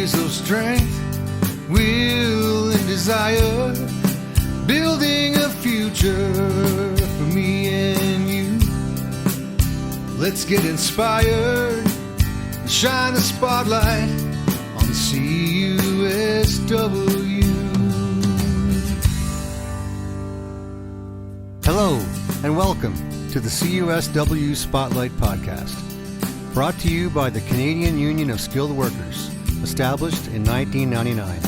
years of strength, will, and desire, building a future for me and you. Let's get inspired and shine the spotlight on the CUSW. Hello, and welcome to the CUSW Spotlight Podcast, brought to you by the Canadian Union of Skilled Workers, established in 1999.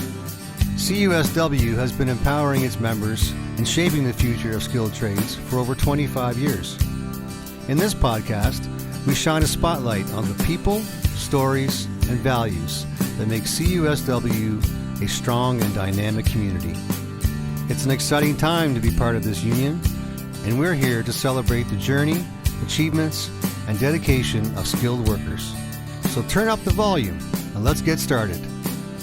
CUSW has been empowering its members and shaping the future of skilled trades for over 25 years. In this podcast, we shine a spotlight on the people, stories, and values that make CUSW a strong and dynamic community. It's an exciting time to be part of this union, and we're here to celebrate the journey, achievements, and dedication of skilled workers. So turn up the volume and let's get started.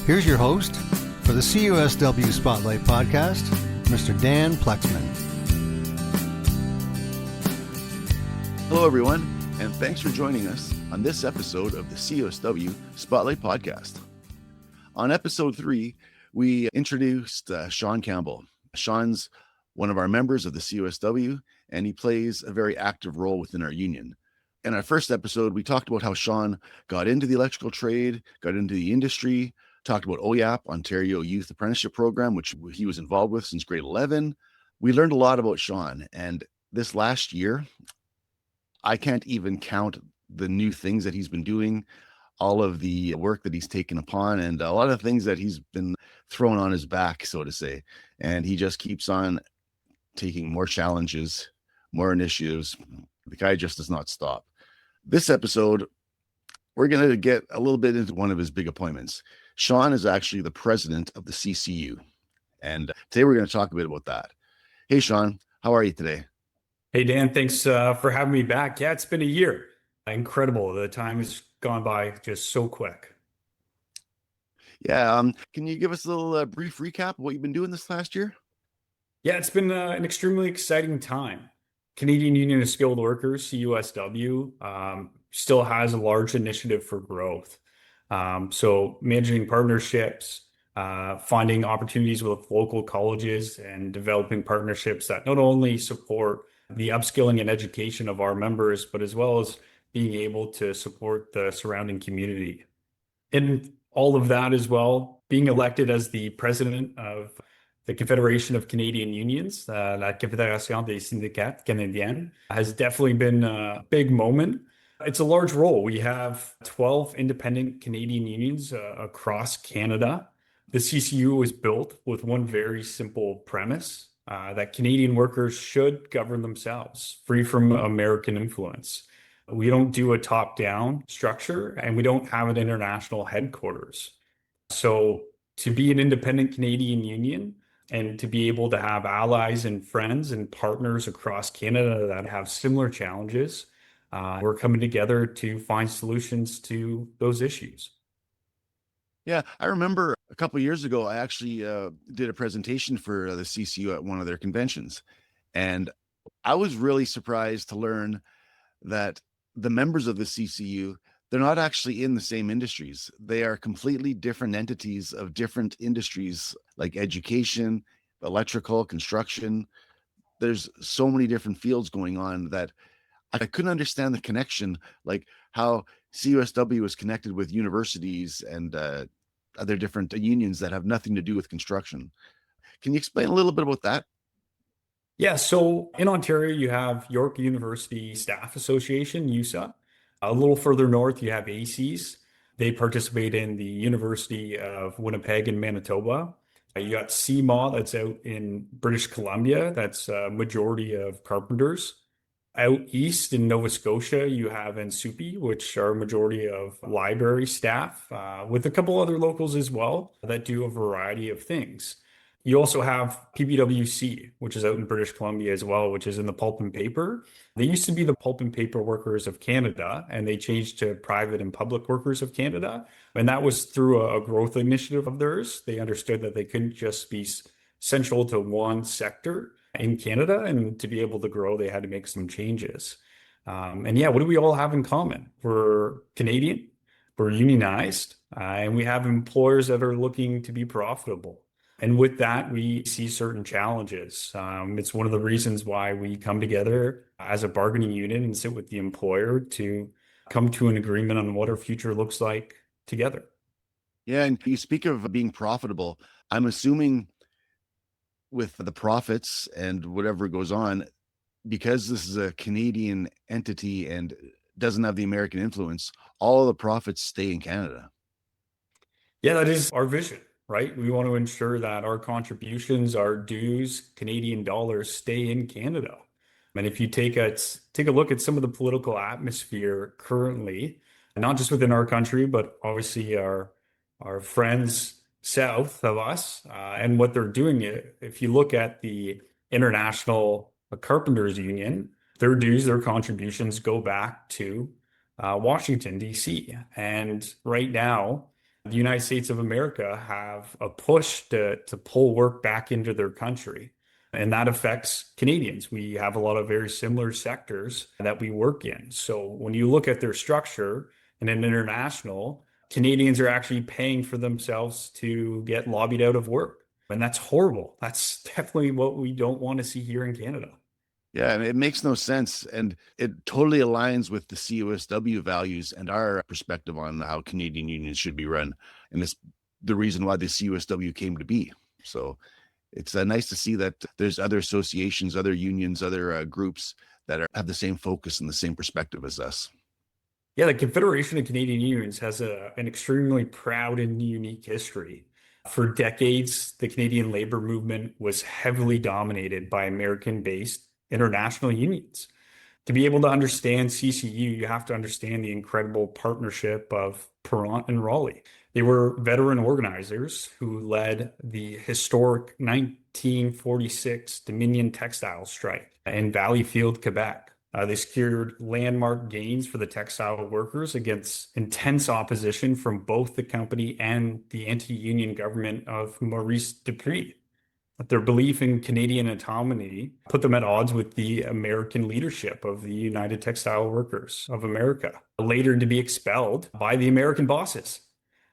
Here's your host for the CUSW Spotlight Podcast, Mr. 𝗵𝗵𝘄𝗃. Hello, everyone, and thanks for joining us on this episode of the CUSW Spotlight Podcast. On episode 3, we introduced Shawn Campbell. Shawn's one of our members of the CUSW, and he plays a very active role within our union. In our first episode, we talked about how Shawn got into the electrical trade, got into the industry, talked about 𝗬𝗏, Ontario Youth Apprenticeship Program, which he was involved with since grade 11. We learned a lot about Shawn, and this last year, I can't even count the new things that he's been doing, all of the work that he's taken upon, and a lot of things that he's been thrown on his back, so to say. And he just keeps on taking more challenges, more initiatives. The guy just does not stop. This episode, we're going to get a little bit into one of his big appointments. Shawn is actually the president of the CCU. And today we're going to talk a bit about that. Hey, Shawn, how are you today? Hey, Dan, thanks for having me back. Yeah, it's been a year. Incredible. The time has gone by just so quick. Yeah. Can you give us a little brief recap of what you've been doing this last year? Yeah, it's been an extremely exciting time. Canadian Union of Skilled Workers, CUSW, still has a large initiative for growth. So managing partnerships, finding opportunities with local colleges, and developing partnerships that not only support the upskilling and education of our members, but as well as being able to support the surrounding community. In all of that as well, being elected as the president of the Confederation of Canadian Unions, la Confédération des syndicats canadiens, has definitely been a big moment. It's a large role. We have 12 independent Canadian unions across Canada. The CCU was built with one very simple premise, that Canadian workers should govern themselves, free from American influence. We don't do a top-down structure, and we don't have an international headquarters. So to be an independent Canadian union and to be able to have allies and friends and partners across Canada that have similar challenges, we're coming together to find solutions to those issues. Yeah, I remember a couple of years ago, I actually did a presentation for the CCU at one of their conventions. And I was really surprised to learn that the members of the CCU, they're not actually in the same industries. They are completely different entities of different industries like education, electrical, construction. There's so many different fields going on that I couldn't understand the connection, like how CUSW is connected with universities and other different unions that have nothing to do with construction. Can you explain a little bit about that? Yeah, so in Ontario, you have York University Staff Association, USAA. A little further north, you have 𝗵𝗄𝗃. They participate in the University of Winnipeg in Manitoba. You got 𝗎𝗏 that's out in British Columbia. That's a majority of carpenters. Out east in Nova Scotia, you have 𝗵𝗄𝗃, which are a majority of library staff, with a couple other locals as well that do a variety of things. You also have PPWC, which is out in British Columbia as well, which is in the pulp and paper. They used to be the Pulp and Paper Workers of Canada, and they changed to Private and Public Workers of Canada. And that was through a growth initiative of theirs. They understood that they couldn't just be central to one sector in Canada, and to be able to grow, they had to make some changes. And yeah, what do we all have in common? We're Canadian. We're unionized, and we have employers that are looking to be profitable. And with that, we see certain challenges. It's one of the reasons why we come together as a bargaining unit and sit with the employer to come to an agreement on what our future looks like together. Yeah, and you speak of being profitable. I'm assuming with the profits and whatever goes on, because this is a Canadian entity and doesn't have the American influence, all of the profits stay in Canada. Yeah, that is our vision, right? We want to ensure that our contributions, our dues, Canadian dollars stay in Canada. And if you take a look at some of the political atmosphere currently, not just within our country, but obviously our friends south of us and what they're doing. If you look at the International Carpenters Union, their dues, their contributions go back to Washington, D.C. And right now, the United States of America have a push to pull work back into their country. And that affects Canadians. We have a lot of very similar sectors that we work in. So when you look at their structure in an international, Canadians are actually paying for themselves to get lobbied out of work. And that's horrible. That's definitely what we don't want to see here in Canada. Yeah, and it makes no sense. And it totally aligns with the CUSW values and our perspective on how Canadian unions should be run. And it's the reason why the CUSW came to be. So it's nice to see that there's other associations, other unions, other groups that have the same focus and the same perspective as us. Yeah, the Confederation of Canadian Unions has an extremely proud and unique history. For decades, the Canadian labor movement was heavily dominated by American-based international unions. To be able to understand CCU, you have to understand the incredible partnership of ପାରିont and Raleigh. They were veteran organizers who led the historic 1946 Dominion textile strike in Valleyfield, Quebec. They secured landmark gains for the textile workers against intense opposition from both the company and the anti-union government of Maurice Dupuis. Their belief in Canadian autonomy put them at odds with the American leadership of the United Textile Workers of America, later to be expelled by the American bosses.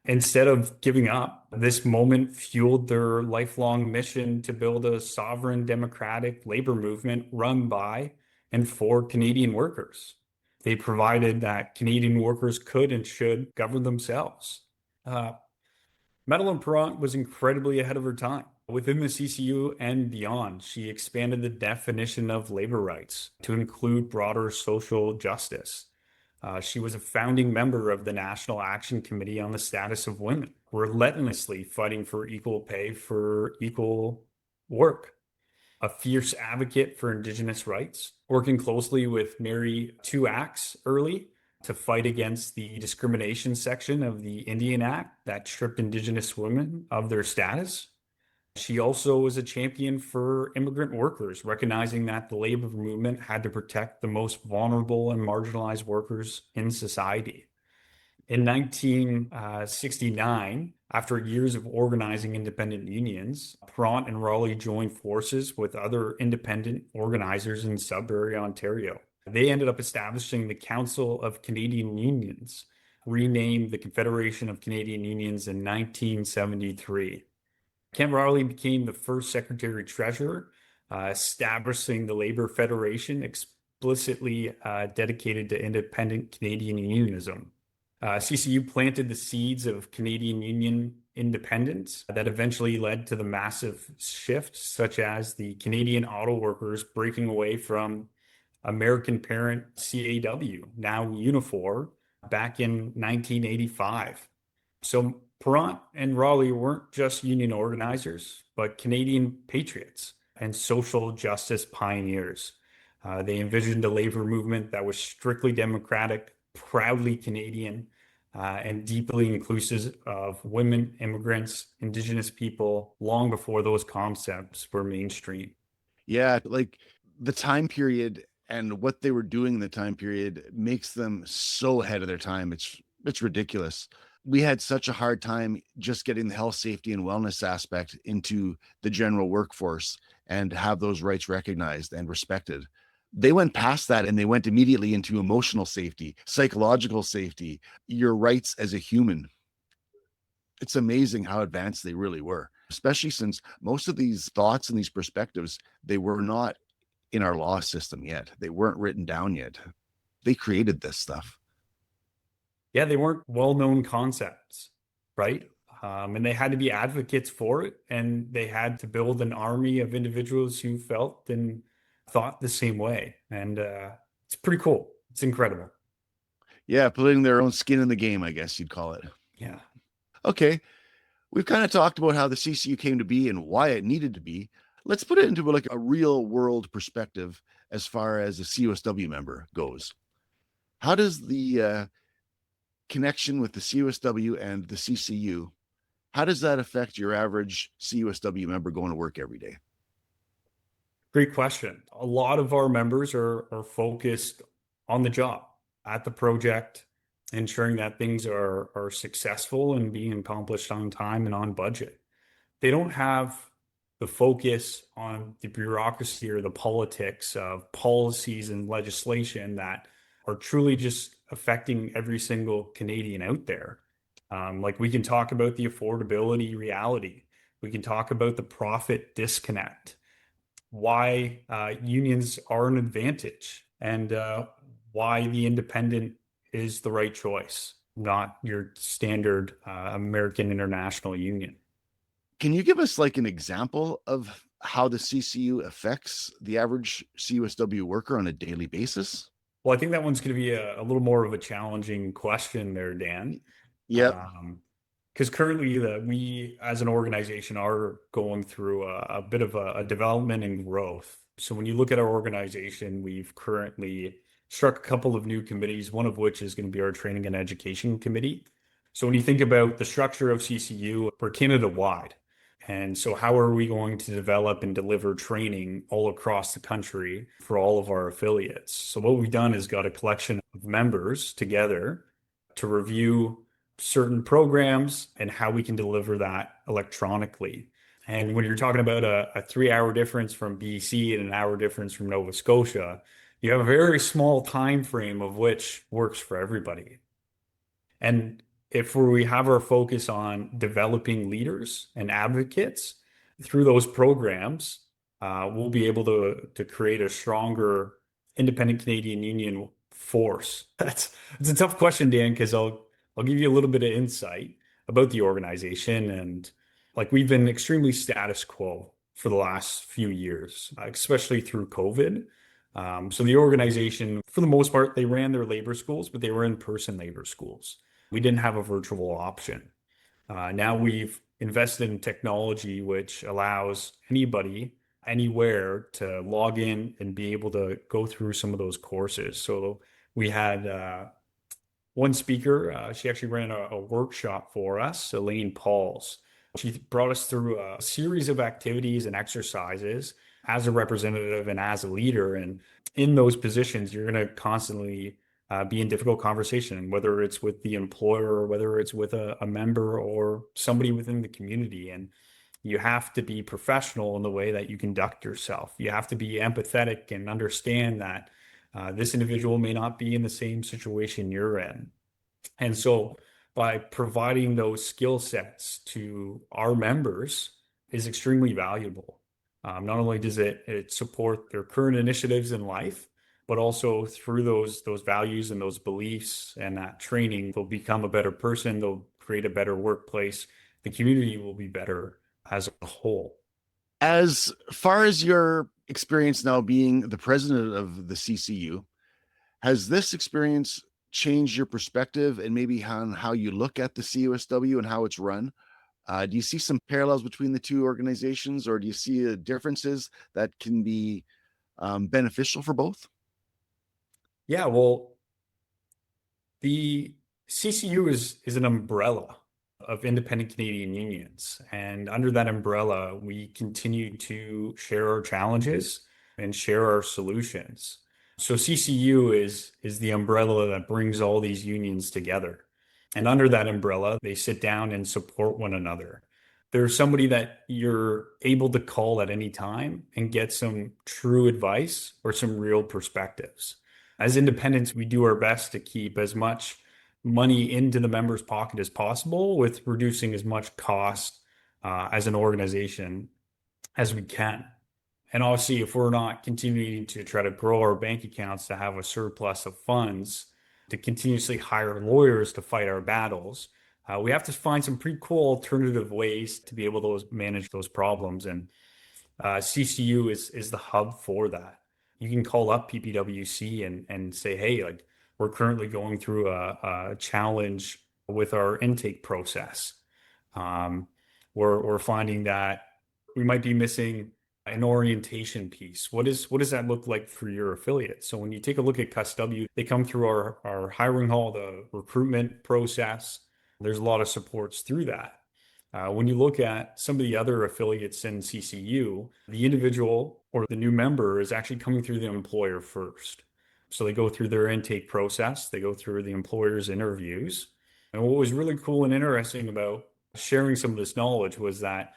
Instead of giving up, this moment fueled their lifelong mission to build a sovereign democratic labor movement run by and for Canadian workers. They provided that Canadian workers could and should govern themselves. Madeleine ପାରିont was incredibly ahead of her time. Within the CCU and beyond, she expanded the definition of labor rights to include broader social justice. She was a founding member of the National Action Committee on the Status of Women, relentlessly fighting for equal pay for equal work. A fierce advocate for Indigenous rights, working closely with 𝗵𝗵𝗄𝗃 to fight against the discrimination section of the Indian Act that stripped Indigenous women of their status. She also was a champion for immigrant workers, recognizing that the labor movement had to protect the most vulnerable and marginalized workers in society. In 1969, after years of organizing independent unions, ପାରିont and Raleigh joined forces with other independent organizers in Sudbury, Ontario. They ended up establishing the Council of Canadian Unions, renamed the Confederation of Canadian Unions in 1973. Ken Raleigh became the first secretary-treasurer, establishing the Labor Federation explicitly dedicated to independent Canadian unionism. CCU planted the seeds of Canadian union independence that eventually led to the massive shifts, such as the Canadian auto workers breaking away from American parent CAW, now Unifor, back in 1985. So ପାରିont and Raleigh weren't just union organizers, but Canadian patriots and social justice pioneers. They envisioned a labor movement that was strictly democratic, proudly Canadian, and deeply inclusive of women, immigrants, Indigenous people, long before those concepts were mainstream. Yeah, like the time period and what they were doing in the time period makes them so ahead of their time. It's ridiculous. We had such a hard time just getting the health, safety, and wellness aspect into the general workforce and have those rights recognized and respected. They went past that and they went immediately into emotional safety, psychological safety, your rights as a human. It's amazing how advanced they really were, especially since most of these thoughts and these perspectives, they were not in our law system yet. They weren't written down yet. They created this stuff. Yeah, they weren't well-known concepts, right? And they had to be advocates for it, and they had to build an army of individuals who felt and thought the same way. And it's pretty cool. It's incredible. Yeah, putting their own skin in the game, I guess you'd call it. Yeah. Okay, we've kind of talked about how the CCU came to be and why it needed to be. Let's put it into like a real world perspective as far as a CUSW member goes. How does the connection with the CUSW and the CCU, how does that affect your average CUSW member going to work every day? Great question. A lot of our members are focused on the job, at the project, ensuring that things are successful and being accomplished on time and on budget. They don't have the focus on the bureaucracy or the politics of policies and legislation that are truly just affecting every single Canadian out there. Like we can talk about the affordability reality. We can talk about the profit disconnect, why unions are an advantage, and why the independent is the right choice, not your standard American International Union. Can you give us like an example of how the CCU affects the average CUSW worker on a daily basis? Well, I think that one's going to be a little more of a challenging question there, Dan. Yep. Because currently we as an organization are going through a bit of a development and growth. So when you look at our organization, we've currently struck a couple of new committees, one of which is going to be our training and education committee. So when you think about the structure of CCU, we're Canada-wide. And so how are we going to develop and deliver training all across the country for all of our affiliates? So what we've done is got a collection of members together to review certain programs and how we can deliver that electronically. And when you're talking about a 3-hour difference from BC and an hour difference from Nova Scotia, you have a very small time frame of which works for everybody. And if we have our focus on developing leaders and advocates through those programs, we'll be able to create a stronger independent Canadian Union force. It's a tough question, Dan, because I'll give you a little bit of insight about the organization. And like we've been extremely status quo for the last few years, especially through COVID. So the organization, for the most part, they ran their labor schools, but they were in-person labor schools. We didn't have a virtual option. Now we've invested in technology, which allows anybody, anywhere to log in and be able to go through some of those courses. So we had one speaker, she actually ran a workshop for us, 𝗦𝗵𝘄𝗄𝗧. She brought us through a series of activities and exercises as a representative and as a leader. And in those positions, you're going to constantly be in difficult conversation, whether it's with the employer or whether it's with a member or somebody within the community. And you have to be professional in the way that you conduct yourself. You have to be empathetic and understand that this individual may not be in the same situation you're in. And so by providing those skill sets to our members is extremely valuable. Not only does it support their current initiatives in life, but also through those values and those beliefs and that training, they'll become a better person. They'll create a better workplace. The community will be better as a whole. As far as your experience now being the president of the CCU, has this experience changed your perspective and maybe on how you look at the CUSW and how it's run? Do you see some parallels between the two organizations, or do you see differences that can be beneficial for both? Yeah, well, the CCU is an umbrella of independent Canadian unions. And under that umbrella, we continue to share our challenges and share our solutions. So CCU is the umbrella that brings all these unions together. And under that umbrella, they sit down and support one another. They're somebody that you're able to call at any time and get some true advice or some real perspectives. As independents, we do our best to keep as much money into the member's pocket as possible with reducing as much cost as an organization as we can. And obviously, if we're not continuing to try to grow our bank accounts to have a surplus of funds to continuously hire lawyers to fight our battles, we have to find some pretty cool alternative ways to be able to manage those problems. And CCU is the hub for that. You can call up PPWC and say, hey, like, we're currently going through a challenge with our intake process. We're finding that we might be missing an orientation piece. What does that look like for your affiliate? So when you take a look at CUSW, they come through our hiring hall, the recruitment process. There's a lot of supports through that. When you look at some of the other affiliates in CCU, the individual or the new member is actually coming through the employer first. So they go through their intake process, they go through the employer's interviews. And what was really cool and interesting about sharing some of this knowledge was that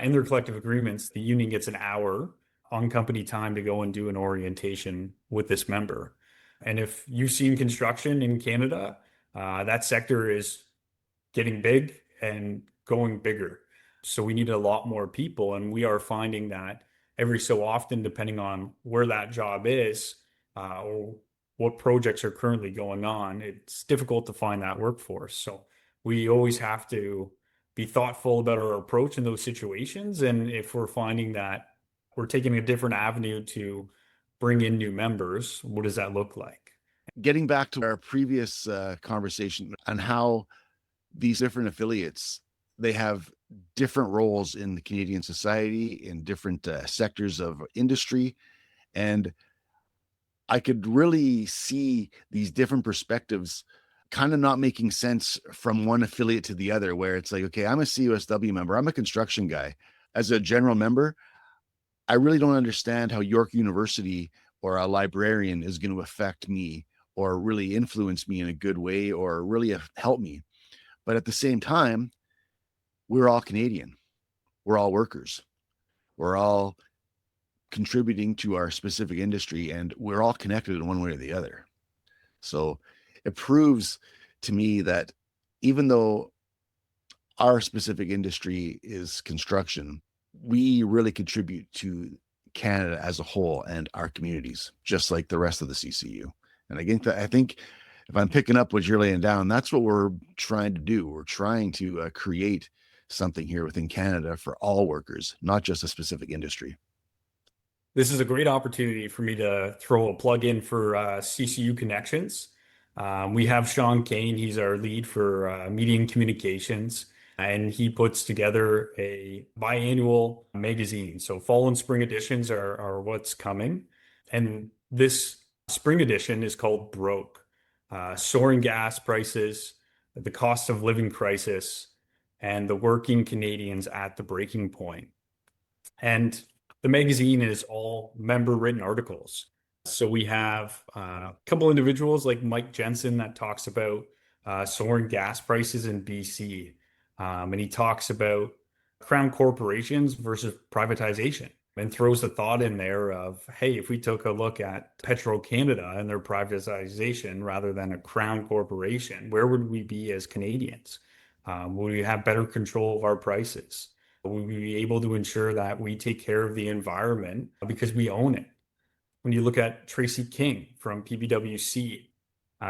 in their collective agreements, the union gets an hour on company time to go and do an orientation with this member. And if you've seen construction in Canada, that sector is getting big and going bigger. So we need a lot more people. And we are finding that every so often, depending on where that job is or what projects are currently going on, it's difficult to find that workforce. So we always have to be thoughtful about our approach in those situations. And if we're finding that we're taking a different avenue to bring in new members, what does that look like? Getting back to our previous conversation on how these different affiliates, they have different roles in the Canadian society, in different sectors of industry. And I could really see these different perspectives kind of not making sense from one affiliate to the other, where it's like, okay, I'm a CUSW member, I'm a construction guy. As a general member, I really don't understand how York University or a librarian is going to affect me or really influence me in a good way or really help me. But at the same time, we're all Canadian. We're all workers. We're all contributing to our specific industry, and we're all connected in one way or the other. So it proves to me that even though our specific industry is construction, we really contribute to Canada as a whole and our communities, just like the rest of the CCU. And again, I think if I'm picking up what you're laying down, that's what we're trying to do. We're trying to create something here within Canada for all workers, not just a specific industry. This is a great opportunity for me to throw a plug in for CCU Connections. We have Shawn Kane. He's our lead for media and communications, and he puts together a biannual magazine. So fall and spring editions are what's coming. And this spring edition is called Broke. Soaring gas prices, the cost of living crisis, and the working Canadians at the breaking point. And the magazine is all member written articles. So we have a couple individuals like Mike Jensen that talks about soaring gas prices in BC. And he talks about crown corporations versus privatization and throws the thought in there of, hey, if we took a look at Petro-Canada and their privatization rather than a crown corporation, where would we be as Canadians? Would we have better control of our prices? Would we be able to ensure that we take care of the environment because we own it? When you look at Tracy King from PPWC,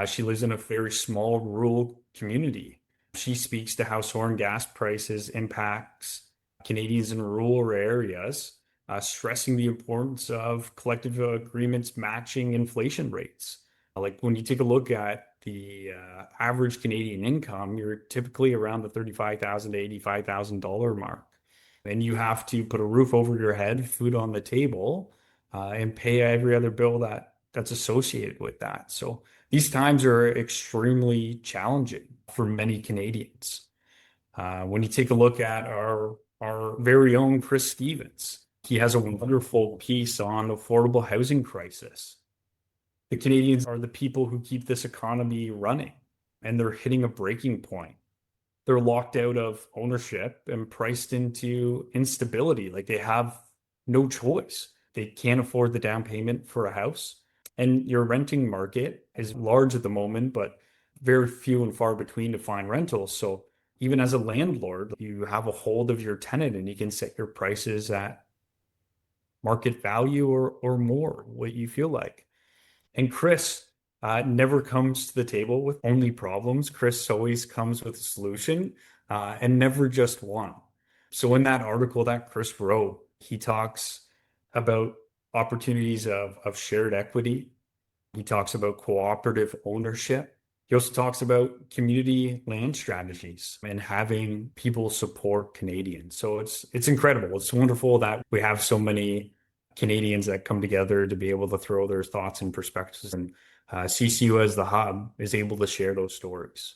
she lives in a very small rural community. She speaks to how soaring gas prices impacts Canadians in rural areas, stressing the importance of collective agreements matching inflation rates. Like when you take a look at the average Canadian income, you're typically around the $35,000 to $85,000 mark. And you have to put a roof over your head, food on the table, and pay every other bill that's associated with that. So these times are extremely challenging for many Canadians. When you take a look at our very own Chris Stevens, he has a wonderful piece on affordable housing crisis. The Canadians are the people who keep this economy running, and they're hitting a breaking point. they're locked out of ownership and priced into instability. Like they have no choice. They can't afford the down payment for a house. And your renting market is large at the moment, but very few and far between to find rentals. So even as a landlord, you have a hold of your tenant and you can set your prices at market value or more, what you feel like. And Chris never comes to the table with only problems. Chris always comes with a solution and never just one. So in that article that Chris wrote, he talks about opportunities of shared equity. He talks about cooperative ownership. He also talks about community land strategies and having people support Canadians. So it's incredible. It's wonderful that we have so many Canadians that come together to be able to throw their thoughts and perspectives. And CCU as the hub is able to share those stories.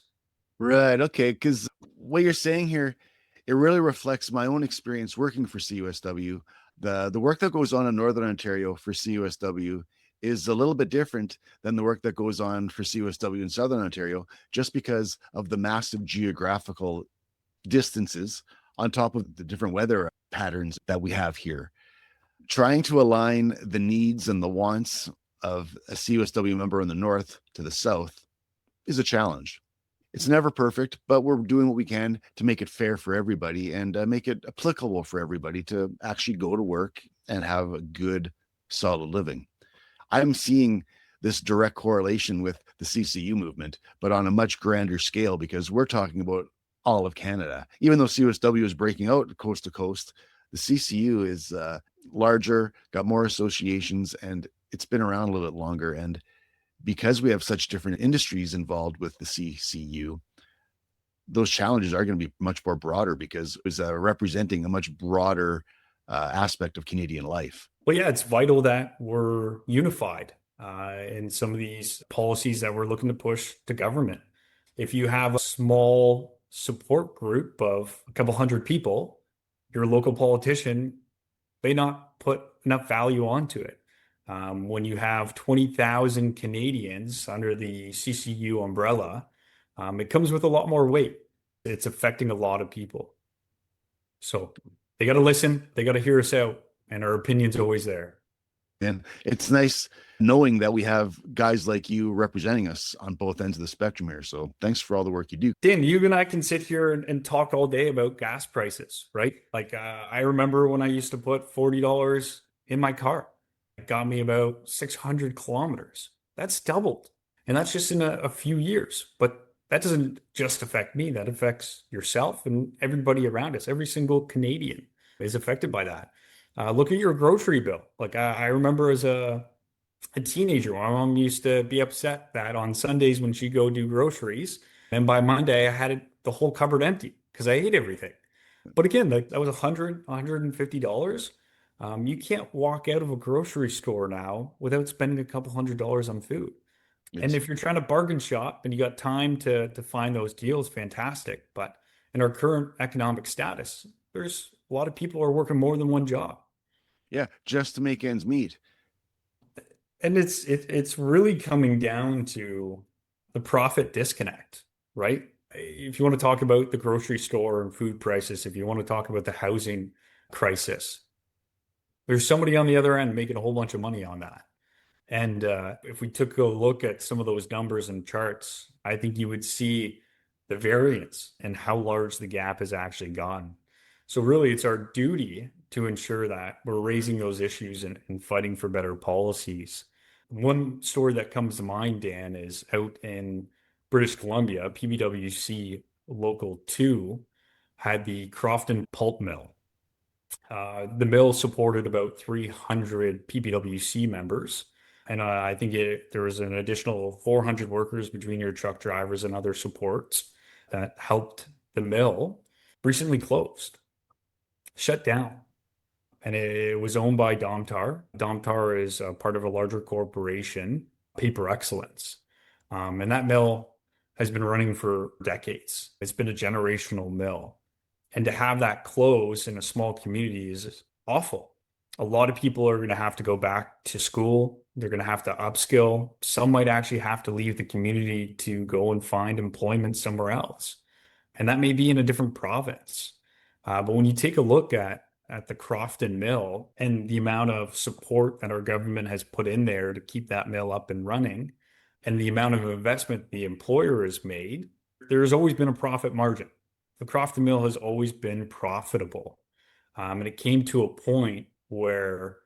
Right. Okay. Because what you're saying here, it really reflects my own experience working for CUSW. The work that goes on in Northern Ontario for CUSW is a little bit different than the work that goes on for CUSW in Southern Ontario, just because of the massive geographical distances on top of the different weather patterns that we have here. Trying to align the needs and the wants of a CUSW member in the north to the south is a challenge. It's never perfect, but we're doing what we can to make it fair for everybody and make it applicable for everybody to actually go to work and have a good, solid living. I'm seeing this direct correlation with the CCU movement, but on a much grander scale, because we're talking about all of Canada. Even though CUSW is breaking out coast to coast, the CCU is larger, got more associations, and it's been around a little bit longer. And because we have such different industries involved with the CCU, those challenges are going to be much more broader because it's representing a much broader aspect of Canadian life. Well, yeah, it's vital that we're unified in some of these policies that we're looking to push to government. If you have a small support group of a couple hundred people, your local politician may not put enough value onto it. When you have 20,000 Canadians under the CCU umbrella, it comes with a lot more weight. It's affecting a lot of people. So they got to listen, they got to hear us out, and our opinion's always there. And it's nice knowing that we have guys like you representing us on both ends of the spectrum here. So thanks for all the work you do. Dan, you and I can sit here and talk all day about gas prices, right? Like I remember when I used to put $40 in my car. It got me about 600 kilometers. That's doubled. And that's just in a few years. But that doesn't just affect me. That affects yourself and everybody around us. Every single Canadian is affected by that. Look at your grocery bill. Like I remember as a teenager, my mom used to be upset that on Sundays when she'd go do groceries, and by Monday I had the whole cupboard empty because I ate everything. But again, that was $150. You can't walk out of a grocery store now without spending a couple $100s on food. And if you're trying to bargain shop and you got time to find those deals, fantastic. But in our current economic status, there's a lot of people who are working more than one job. Yeah, just to make ends meet. And it's really coming down to the profit disconnect, right? If you want to talk about the grocery store and food prices, if you want to talk about the housing crisis, there's somebody on the other end making a whole bunch of money on that. And if we took a look at some of those numbers and charts, I think you would see the variance and how large the gap has actually gotten. So really, it's our duty to ensure that we're raising those issues and fighting for better policies. One story that comes to mind, Dan, is out in British Columbia, PBWC Local 2 had the Crofton Pulp Mill. The mill supported about 300 PBWC members. And I think there was an additional 400 workers between your truck drivers and other supports that helped the mill. Recently closed, shut down. And it was owned by Domtar. Domtar is a part of a larger corporation, Paper Excellence. And that mill has been running for decades. It's been a generational mill. And to have that close in a small community is awful. A lot of people are going to have to go back to school. They're going to have to upskill. Some might actually have to leave the community to go and find employment somewhere else. And that may be in a different province. But when you take a look at the Crofton mill and the amount of support that our government has put in there to keep that mill up and running, and the amount of investment the employer has made, there has always been a profit margin. The Crofton mill has always been profitable. And it came to a point where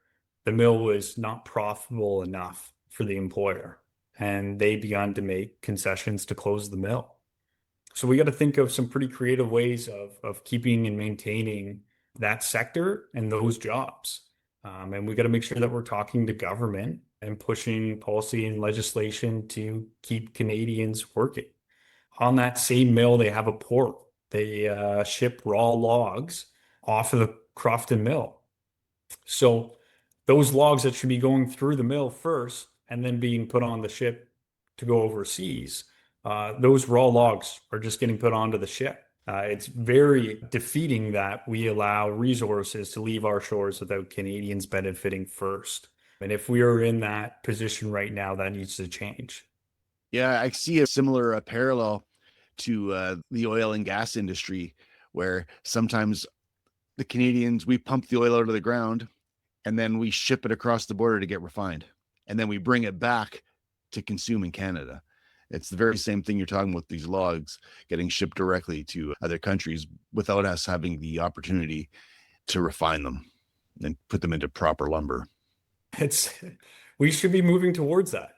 the mill was not profitable enough for the employer, and they began to make concessions to close the mill. So we got to think of some pretty creative ways of keeping and maintaining that sector and those jobs. And we got to make sure that we're talking to government and pushing policy and legislation to keep Canadians working. On that same mill, they have a port. They ship raw logs off of the Crofton mill. So those logs that should be going through the mill first and then being put on the ship to go overseas, those raw logs are just getting put onto the ship. It's very defeating that we allow resources to leave our shores without Canadians benefiting first. And if we are in that position right now, that needs to change. Yeah, I see a similar parallel to the oil and gas industry, where sometimes the Canadians, we pump the oil out of the ground and then we ship it across the border to get refined. And then we bring it back to consume in Canada. It's the very same thing you're talking about, these logs getting shipped directly to other countries without us having the opportunity to refine them and put them into proper lumber. We should be moving towards that.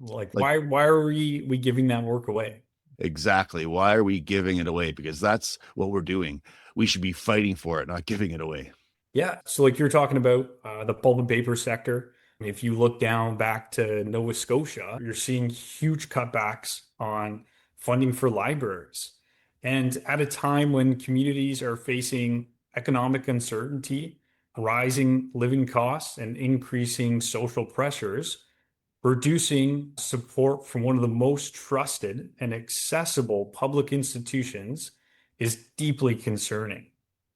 Like why are we giving that work away? Exactly. Why are we giving it away? Because that's what we're doing. We should be fighting for it, not giving it away. Yeah. So like you're talking about the pulp and paper sector. If you look down back to Nova Scotia, you're seeing huge cutbacks on funding for libraries. And at a time when communities are facing economic uncertainty, rising living costs, and increasing social pressures, reducing support from one of the most trusted and accessible public institutions is deeply concerning.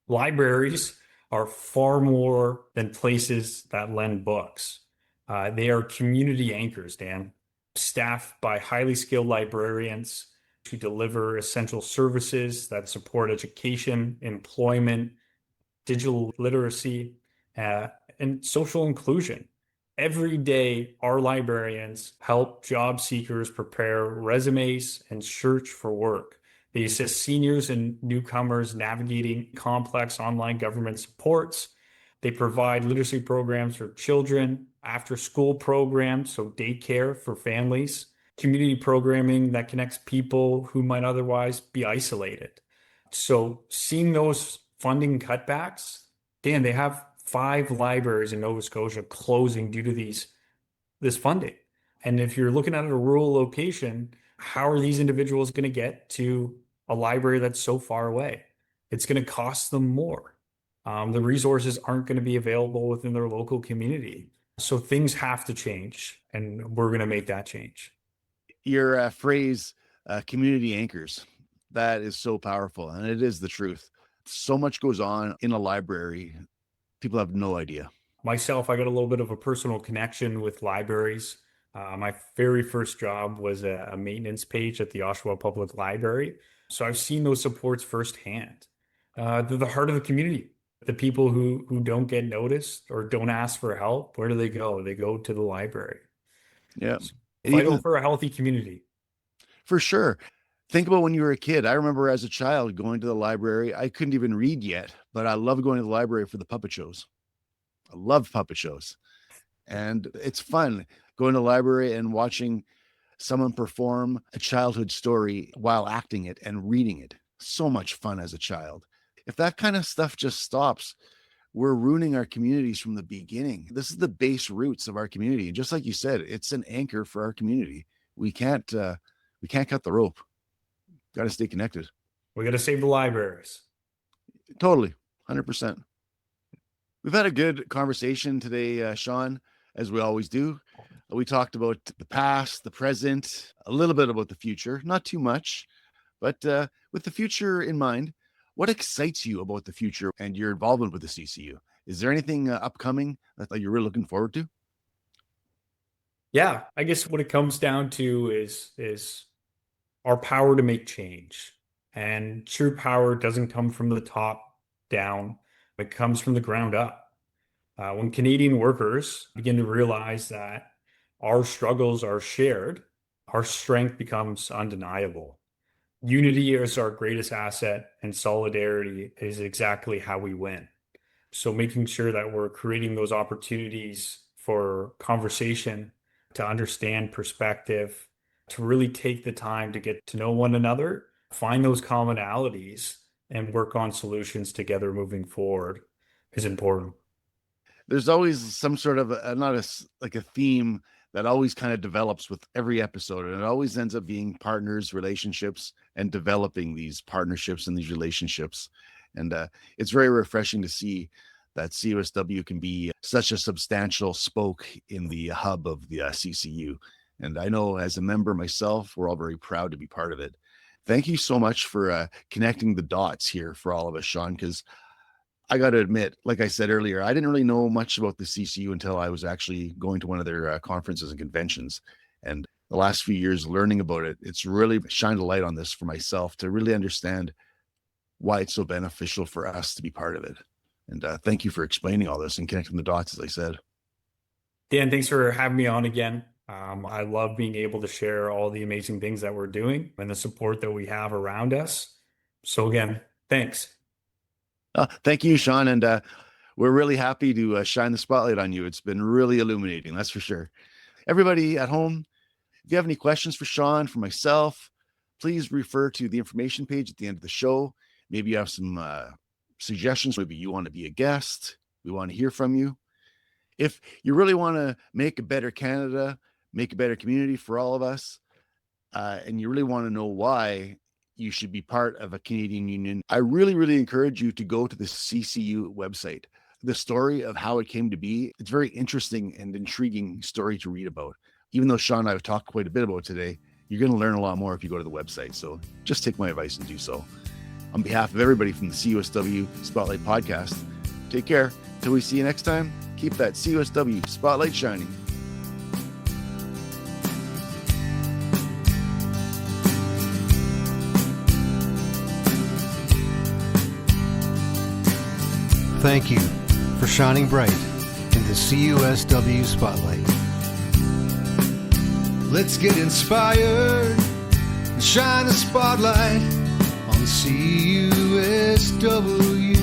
Libraries are far more than places that lend books. They are community anchors, Dan, staffed by highly skilled librarians to deliver essential services that support education, employment, digital literacy, and social inclusion. Every day, our librarians help job seekers prepare resumes and search for work. They assist seniors and newcomers navigating complex online government supports. They provide literacy programs for children, after-school programs, so daycare for families, community programming that connects people who might otherwise be isolated. So seeing those funding cutbacks, Dan, they have 5 libraries in Nova Scotia closing due to this funding. And if you're looking at a rural location, how are these individuals going to get to a library that's so far away? It's going to cost them more. The resources aren't going to be available within their local community. So things have to change, and we're going to make that change. Your phrase, community anchors, that is so powerful, and it is the truth. So much goes on in a library. People have no idea. Myself, I got a little bit of a personal connection with libraries. My very first job was a maintenance page at the Oshawa Public Library. So I've seen those supports firsthand. They're the heart of the community. The people who don't get noticed or don't ask for help, where do they go? They go to the library. Yeah. So vital for a healthy community. For sure. Think about when you were a kid. I remember as a child going to the library. I couldn't even read yet, but I loved going to the library for the puppet shows. I love puppet shows. And it's fun going to the library and watching someone perform a childhood story while acting it and reading it. So much fun as a child. If that kind of stuff just stops, we're ruining our communities from the beginning. This is the base roots of our community. And just like you said, it's an anchor for our community. We can't cut the rope. Got to stay connected. We got to save the libraries. Totally. 100%. We've had a good conversation today, Shawn, as we always do. We talked about the past, the present, a little bit about the future, not too much, but with the future in mind, what excites you about the future and your involvement with the CCU? Is there anything upcoming that you're really looking forward to? Yeah, I guess what it comes down to is our power to make change. And true power doesn't come from the top down, it comes from the ground up. When Canadian workers begin to realize that our struggles are shared, our strength becomes undeniable. Unity is our greatest asset, and solidarity is exactly how we win. So making sure that we're creating those opportunities for conversation, to understand perspective, to really take the time to get to know one another, find those commonalities, and work on solutions together moving forward is important. There's always some sort of like a theme that always kind of develops with every episode, and it always ends up being partners, relationships, and developing these partnerships and these relationships. And it's very refreshing to see that CUSW can be such a substantial spoke in the hub of the CCU. And I know as a member myself, we're all very proud to be part of it. Thank you so much for connecting the dots here for all of us, Shawn, because I got to admit, like I said earlier, I didn't really know much about the CCU until I was actually going to one of their conferences and conventions. And the last few years learning about it, it's really shined a light on this for myself to really understand why it's so beneficial for us to be part of it. And thank you for explaining all this and connecting the dots, as I said. Dan, thanks for having me on again. I love being able to share all the amazing things that we're doing and the support that we have around us. So again, thanks. Thank you, Shawn. And we're really happy to shine the spotlight on you. It's been really illuminating, that's for sure. Everybody at home, if you have any questions for Shawn, for myself, please refer to the information page at the end of the show. Maybe you have some suggestions. Maybe you want to be a guest. We want to hear from you. If you really want to make a better Canada, make a better community for all of us, and you really want to know why you should be part of a Canadian union, I really, really encourage you to go to the CCU website. The story of how it came to be, it's a very interesting and intriguing story to read about. Even though Shawn and I have talked quite a bit about it today, you're going to learn a lot more if you go to the website. So just take my advice and do so. On behalf of everybody from the CUSW Spotlight Podcast, take care. Till we see you next time, keep that CUSW Spotlight shining. Thank you for shining bright in the CUSW Spotlight. Let's get inspired and shine a spotlight on the CUSW.